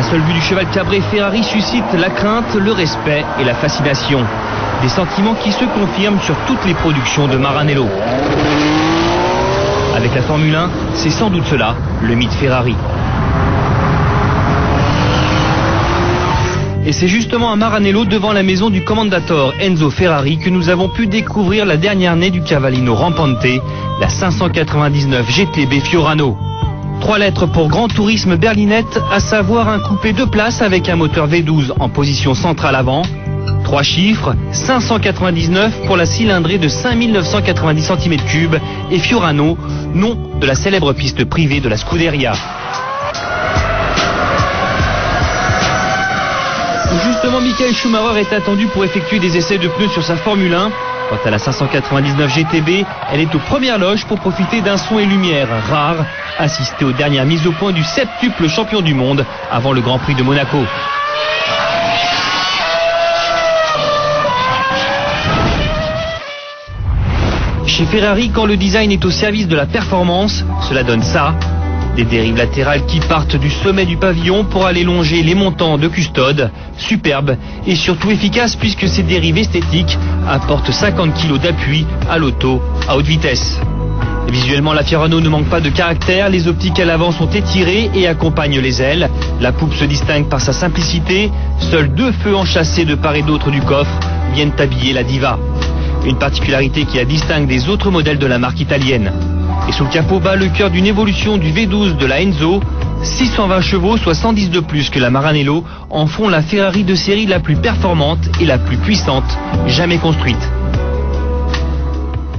seule vue du cheval cabré Ferrari suscite la crainte, le respect et la fascination. Des sentiments qui se confirment sur toutes les productions de Maranello. Avec la Formule 1, c'est sans doute cela, le mythe Ferrari. Et c'est justement à Maranello, devant la maison du commendator Enzo Ferrari, que nous avons pu découvrir la dernière née du Cavallino Rampante, la 599 GTB Fiorano. 3 lettres pour Grand Tourisme Berlinette, à savoir un coupé 2 places avec un moteur V12 en position centrale avant. 3 chiffres, 599 pour la cylindrée de 5990 cm3 et Fiorano, nom de la célèbre piste privée de la Scuderia. Justement, Michael Schumacher est attendu pour effectuer des essais de pneus sur sa Formule 1. Quant à la 599 GTB, elle est aux premières loges pour profiter d'un son et lumière rare, assister aux dernières mises au point du septuple champion du monde avant le Grand Prix de Monaco. Chez Ferrari, quand le design est au service de la performance, cela donne ça. Des dérives latérales qui partent du sommet du pavillon pour aller longer les montants de custode, superbes et surtout efficaces puisque ces dérives esthétiques apportent 50 kg d'appui à l'auto à haute vitesse. Visuellement, la Fiorano ne manque pas de caractère, les optiques à l'avant sont étirées et accompagnent les ailes. La poupe se distingue par sa simplicité, seuls 2 feux enchâssés de part et d'autre du coffre viennent habiller la Diva. Une particularité qui la distingue des autres modèles de la marque italienne. Et sous le capot bat le cœur d'une évolution du V12 de la Enzo. 620 chevaux, soit 110 de plus que la Maranello, en font la Ferrari de série la plus performante et la plus puissante jamais construite.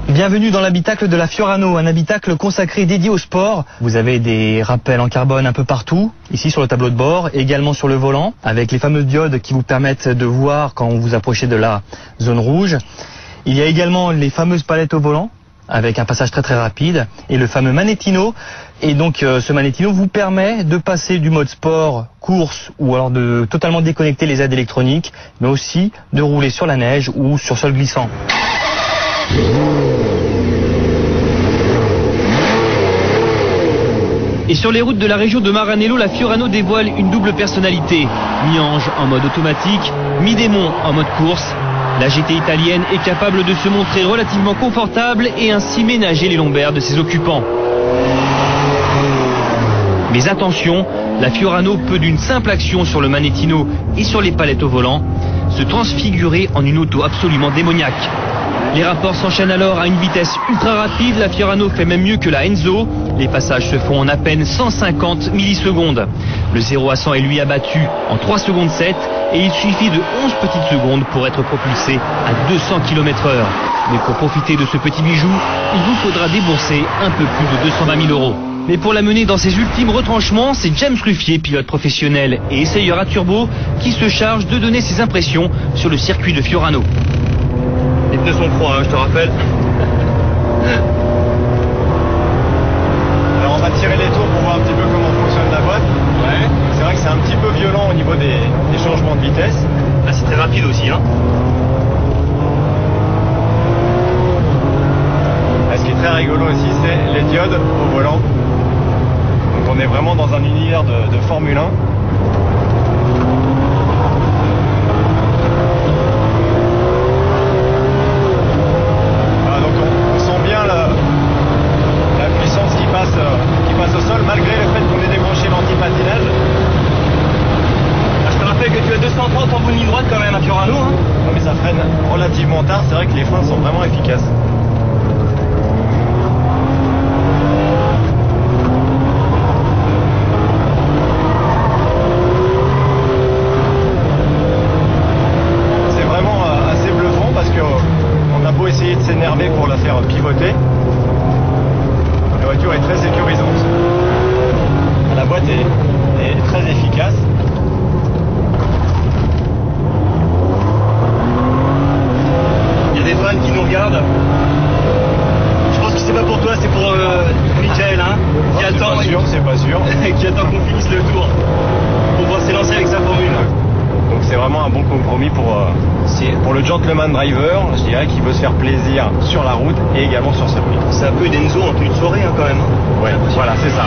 Bienvenue dans l'habitacle de la Fiorano, un habitacle consacré dédié au sport. Vous avez des rappels en carbone un peu partout, ici sur le tableau de bord, et également sur le volant, avec les fameuses diodes qui vous permettent de voir quand vous approchez de la zone rouge. Il y a également les fameuses palettes au volant, avec un passage très rapide, et le fameux Manettino. Et donc ce Manettino vous permet de passer du mode sport, course, ou alors de totalement déconnecter les aides électroniques, mais aussi de rouler sur la neige ou sur sol glissant. Et sur les routes de la région de Maranello, la Fiorano dévoile une double personnalité. Mi-ange en mode automatique, mi-démon en mode course. La GT italienne est capable de se montrer relativement confortable et ainsi ménager les lombaires de ses occupants. Mais attention, la Fiorano peut d'une simple action sur le Manettino et sur les palettes au volant se transfigurer en une auto absolument démoniaque. Les rapports s'enchaînent alors à une vitesse ultra rapide, la Fiorano fait même mieux que la Enzo. Les passages se font en à peine 150 millisecondes. Le 0 à 100 est lui abattu en 3 secondes 7 et il suffit de 11 petites secondes pour être propulsé à 200 km/h. Mais pour profiter de ce petit bijou, il vous faudra débourser un peu plus de 220 000 €. Mais pour la mener dans ses ultimes retranchements, c'est James Ruffier, pilote professionnel et essayeur à turbo, qui se charge de donner ses impressions sur le circuit de Fiorano. Les pneus sont froids, je te rappelle. Alors on va tirer les tours pour voir un petit peu comment fonctionne la boîte. Ouais. C'est vrai que c'est un petit peu violent au niveau des changements de vitesse. Là c'est très rapide aussi, hein. Là, ce qui est très rigolo aussi, c'est les diodes au volant. Donc on est vraiment dans un univers de Formule 1. Qui passe au sol malgré le fait qu'on ait décroché l'anti-patinage. Je te rappelle que tu as 230 en bout de ligne droite quand même à Fiorano, hein. Non mais ça freine relativement tard, c'est vrai que les freins sont vraiment efficaces. C'est vraiment assez bluffant parce qu'on a beau essayer de s'énerver pour la faire pivoter. La voiture est très sécurisante. La boîte est très efficace. Il y a des fans qui nous regardent. Je pense que c'est pas pour toi, c'est pour Michael, hein, qui attend. C'est pas sûr. Qui attend qu'on finisse le tour pour pouvoir s'élancer avec sa Formule. Donc c'est vraiment un bon compromis pour le gentleman driver, je dirais, qui veut se faire plaisir sur la route et également sur circuit. C'est un peu d'Enzo en tenue de soirée, hein, quand même. Ouais, voilà, c'est ça.